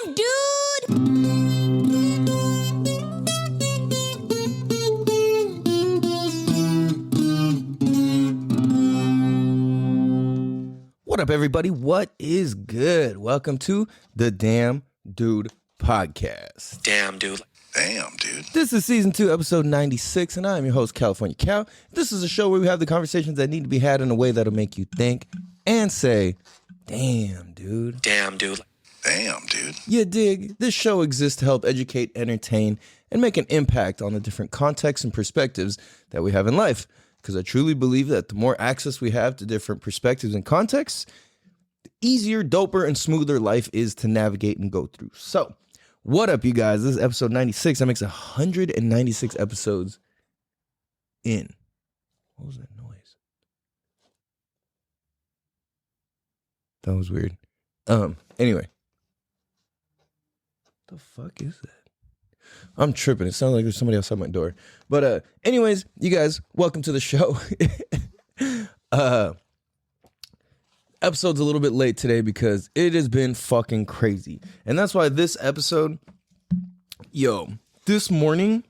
Damn, dude! What up, everybody? What is good? Welcome to the Damn Dude Podcast. Damn, dude. Damn, dude. This is season 2, episode 96, and I'm your host, California Cal. This is a show where we have the conversations that need to be had in a way that'll make you think and say, damn, dude. Damn, dude. Damn, dude. You dig? This show exists to help educate, entertain, and make an impact on the different contexts and perspectives that we have in life. Because I truly believe that the more access we have to different perspectives and contexts, the easier, doper, and smoother life is to navigate and go through. So, what up, you guys? This is episode 96. That makes 196 episodes in. What was that noise? That was weird. Anyway. The fuck is that? I'm tripping. It sounds like there's somebody outside my door. But anyways, you guys, welcome to the show. Episode's a little bit late today because it has been fucking crazy. And that's why this episode, this morning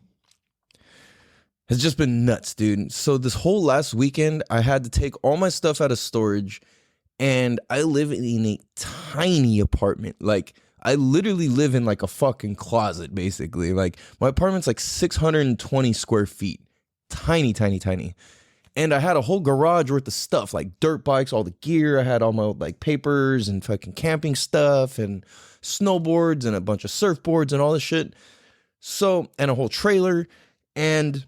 has just been nuts, dude. So this whole last weekend, I had to take all my stuff out of storage, and I live in a tiny apartment. Like, I literally live in like a fucking closet, basically. Like, my apartment's like 620 square feet. Tiny, tiny, tiny. And I had a whole garage worth of stuff, like dirt bikes, all the gear. I had all my like papers and fucking camping stuff and snowboards and a bunch of surfboards and all this shit. So, and a whole trailer. And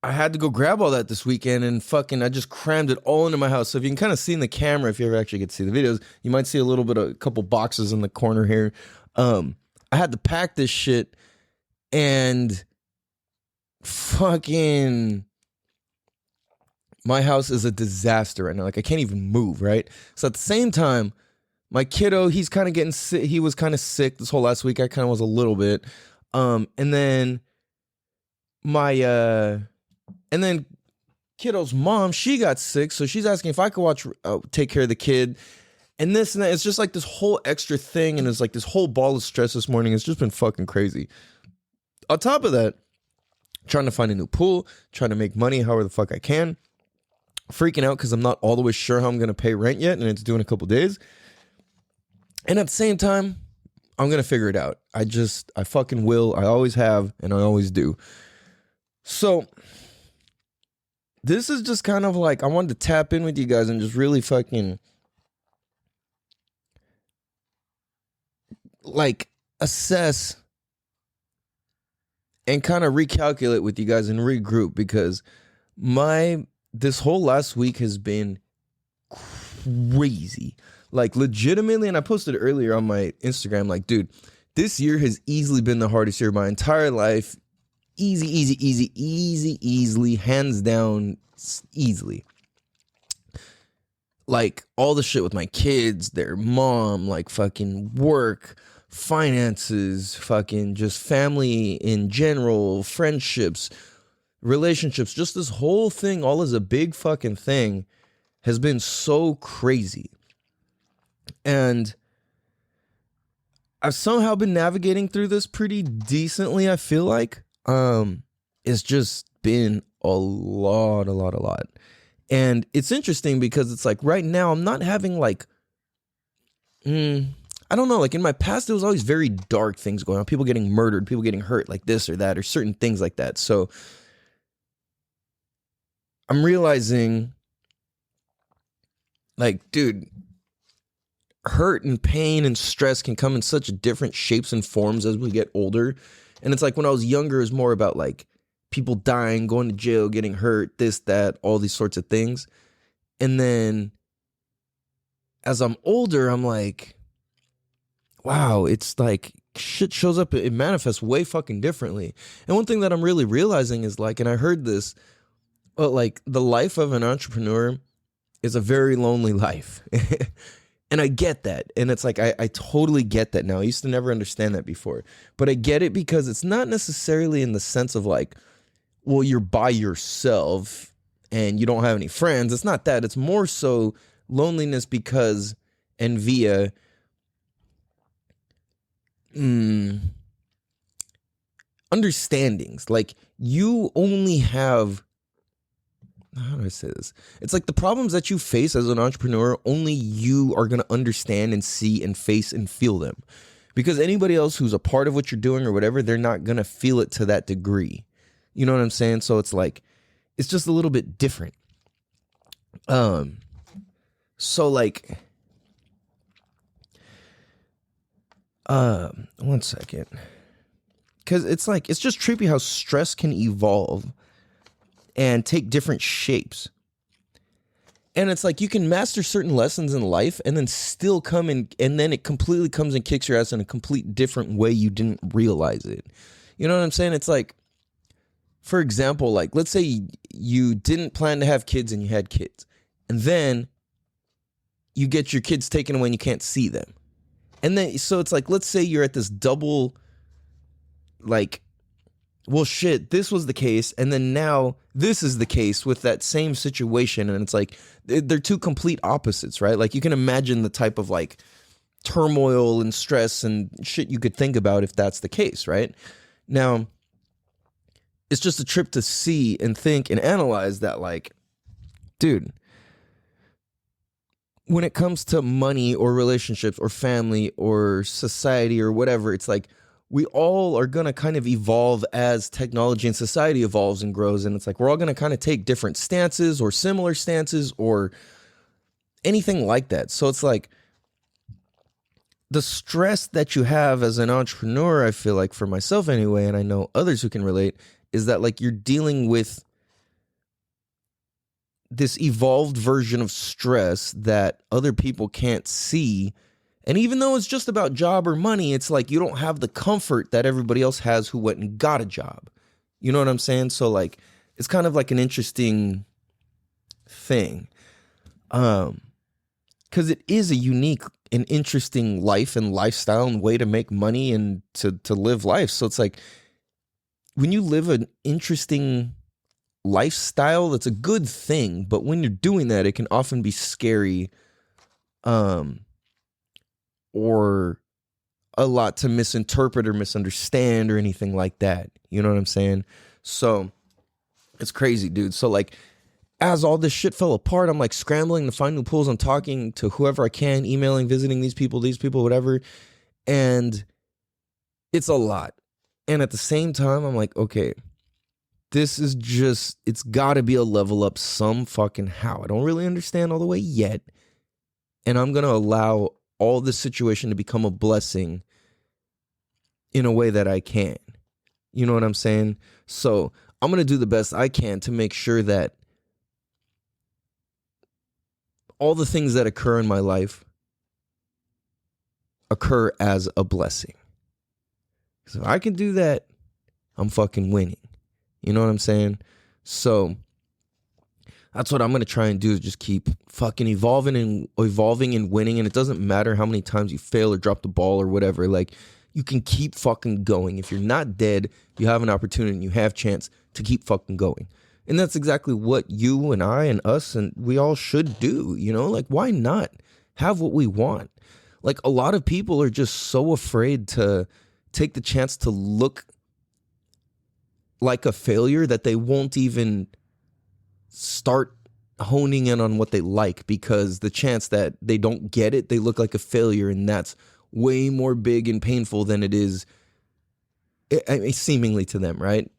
I had to go grab all that this weekend, and fucking I just crammed it all into my house. So if you can kind of see in the camera, if you ever actually get to see the videos, you might see a couple boxes in the corner here. I had to pack this shit, and fucking my house is a disaster right now. Like, I can't even move, right? So at the same time, my kiddo, he's kind of getting sick. He was kind of sick this whole last week. I kind of was a little bit. And then and then kiddo's mom, she got sick, so she's asking if I could take care of the kid, and this and that. It's just like this whole extra thing, and it's like this whole ball of stress this morning. It's just been fucking crazy. On top of that, trying to find a new pool, trying to make money however the fuck I can, freaking out because I'm not all the way sure how I'm going to pay rent yet, and it's due in a couple days. And at the same time, I'm going to figure it out. I fucking will. I always have, and I always do. So this is just kind of like, I wanted to tap in with you guys and just really fucking like assess and kind of recalculate with you guys and regroup, because this whole last week has been crazy. Like, legitimately, and I posted earlier on my Instagram, like, dude, this year has easily been the hardest year of my entire life. Easily, hands down, easily. Like, all the shit with my kids, their mom, like fucking work, finances, fucking just family in general, friendships, relationships, just this whole thing, all as a big fucking thing, has been so crazy. And I've somehow been navigating through this pretty decently, I feel like. It's just been a lot. And it's interesting because it's like right now I'm not having like, I don't know, like in my past there was always very dark things going on. People getting murdered, people getting hurt, like this or that, or certain things like that. So I'm realizing, like, dude, hurt and pain and stress can come in such different shapes and forms as we get older. And it's like when I was younger, it was more about like people dying, going to jail, getting hurt, this, that, all these sorts of things. And then as I'm older, I'm like, wow, it's like shit shows up, it manifests way fucking differently. And one thing that I'm really realizing is like, and I heard this, but like the life of an entrepreneur is a very lonely life. And I get that. And it's like, I totally get that now. I used to never understand that before. But I get it because it's not necessarily in the sense of like, well, you're by yourself and you don't have any friends. It's not that. It's more so loneliness because and via understandings. Like, you only have, how do I say this? It's like the problems that you face as an entrepreneur, only you are going to understand and see and face and feel them. Because anybody else who's a part of what you're doing or whatever, they're not going to feel it to that degree. You know what I'm saying? So it's like, it's just a little bit different. So like, one second. Because it's like, it's just trippy how stress can evolve and take different shapes. And it's like, you can master certain lessons in life and then still come in, and then it completely comes and kicks your ass in a complete different way you didn't realize it. You know what I'm saying? It's like, for example, like, let's say you didn't plan to have kids and you had kids. And then you get your kids taken away and you can't see them. And then, so it's like, let's say you're at this double, like, well, shit, this was the case, and then now this is the case with that same situation, and it's like, they're two complete opposites, right? Like, you can imagine the type of, like, turmoil and stress and shit you could think about if that's the case, right? Now, it's just a trip to see and think and analyze that, like, dude, when it comes to money or relationships or family or society or whatever, it's like, we all are going to kind of evolve as technology and society evolves and grows. And it's like, we're all going to kind of take different stances or similar stances or anything like that. So it's like, the stress that you have as an entrepreneur, I feel like, for myself anyway, and I know others who can relate, is that like, you're dealing with this evolved version of stress that other people can't see. And even though it's just about job or money, it's like, you don't have the comfort that everybody else has who went and got a job. You know what I'm saying? So like, it's kind of like an interesting thing. Because it is a unique and interesting life and lifestyle and way to make money and to live life. So it's like, when you live an interesting lifestyle, that's a good thing. But when you're doing that, it can often be scary. Or a lot to misinterpret or misunderstand or anything like that. You know what I'm saying? So it's crazy, dude. So like, as all this shit fell apart, I'm like scrambling to find loopholes. I'm talking to whoever I can, emailing, visiting these people, whatever. And it's a lot. And at the same time, I'm like, okay, this is just, it's got to be a level up some fucking how. I don't really understand all the way yet. And I'm going to allow all this situation to become a blessing in a way that I can. You know what I'm saying? So I'm going to do the best I can to make sure that all the things that occur in my life occur as a blessing. So if I can do that, I'm fucking winning. You know what I'm saying? So that's what I'm going to try and do, is just keep fucking evolving and winning. And it doesn't matter how many times you fail or drop the ball or whatever. Like, you can keep fucking going. If you're not dead, you have an opportunity and you have chance to keep fucking going. And that's exactly what you and I and us and we all should do. You know, like, why not have what we want? Like, a lot of people are just so afraid to take the chance to look like a failure that they won't even start honing in on what they like, because the chance that they don't get it, they look like a failure, and that's way more big and painful than it is, seemingly, to them, right?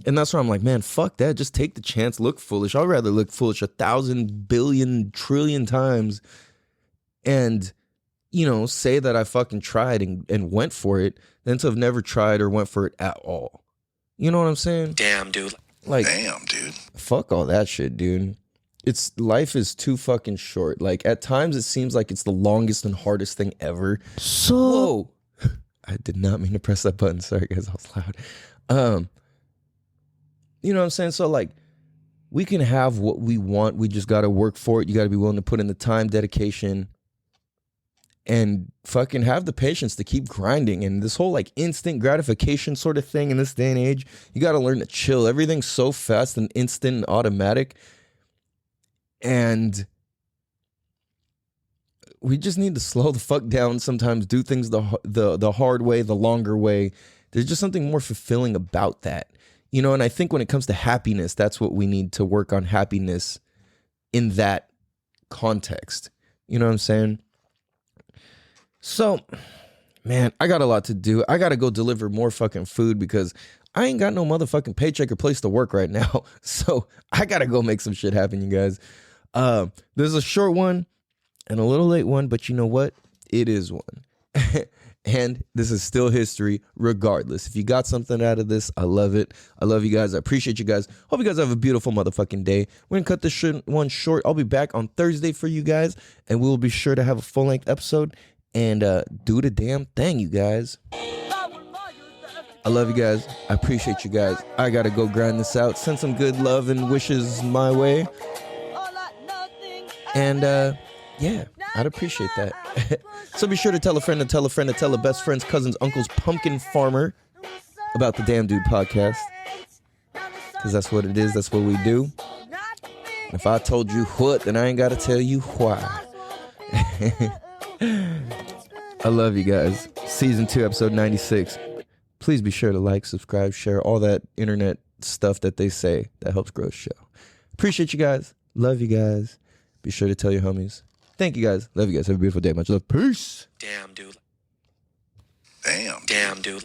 And that's where I'm like, man, fuck that. Just take the chance, look foolish. I'd rather look foolish 1,000 billion trillion times and, you know, say that I fucking tried and went for it than to have never tried or went for it at all. You know what I'm saying? Damn, dude. Like, damn, dude. Fuck all that shit, dude. Life is too fucking short. Like, at times it seems like it's the longest and hardest thing ever. So, whoa. I did not mean to press that button. Sorry, guys, I was loud. You know what I'm saying? So, like, we can have what we want. We just got to work for it. You got to be willing to put in the time, dedication, and fucking have the patience to keep grinding. And this whole like instant gratification sort of thing in this day and age, you got to learn to chill. Everything's so fast and instant and automatic. And we just need to slow the fuck down sometimes, do things the hard way, the longer way. There's just something more fulfilling about that. You know, and I think when it comes to happiness, that's what we need to work on, happiness in that context. You know what I'm saying? So, man, I got a lot to do. I got to go deliver more fucking food because I ain't got no motherfucking paycheck or place to work right now. So I got to go make some shit happen, you guys. There's a short one and a little late one, but you know what? It is one. And this is still history regardless. If you got something out of this, I love it. I love you guys. I appreciate you guys. Hope you guys have a beautiful motherfucking day. We're going to cut this one short. I'll be back on Thursday for you guys, and we'll be sure to have a full-length episode and do the damn thing, you guys. I love you guys. I appreciate you guys. I got to go grind this out. Send some good love and wishes my way. And, yeah, I'd appreciate that. So be sure to tell a friend to tell a friend to tell a best friend's cousin's uncle's pumpkin farmer about the Damn Dude podcast. Because that's what it is. That's what we do. If I told you what, then I ain't got to tell you why. I love you guys. Season 2, episode 96. Please be sure to like, subscribe, share, all that internet stuff that they say that helps grow the show. Appreciate you guys. Love you guys. Be sure to tell your homies. Thank you guys. Love you guys. Have a beautiful day. Much love. Peace. Damn, dude. Damn, dude.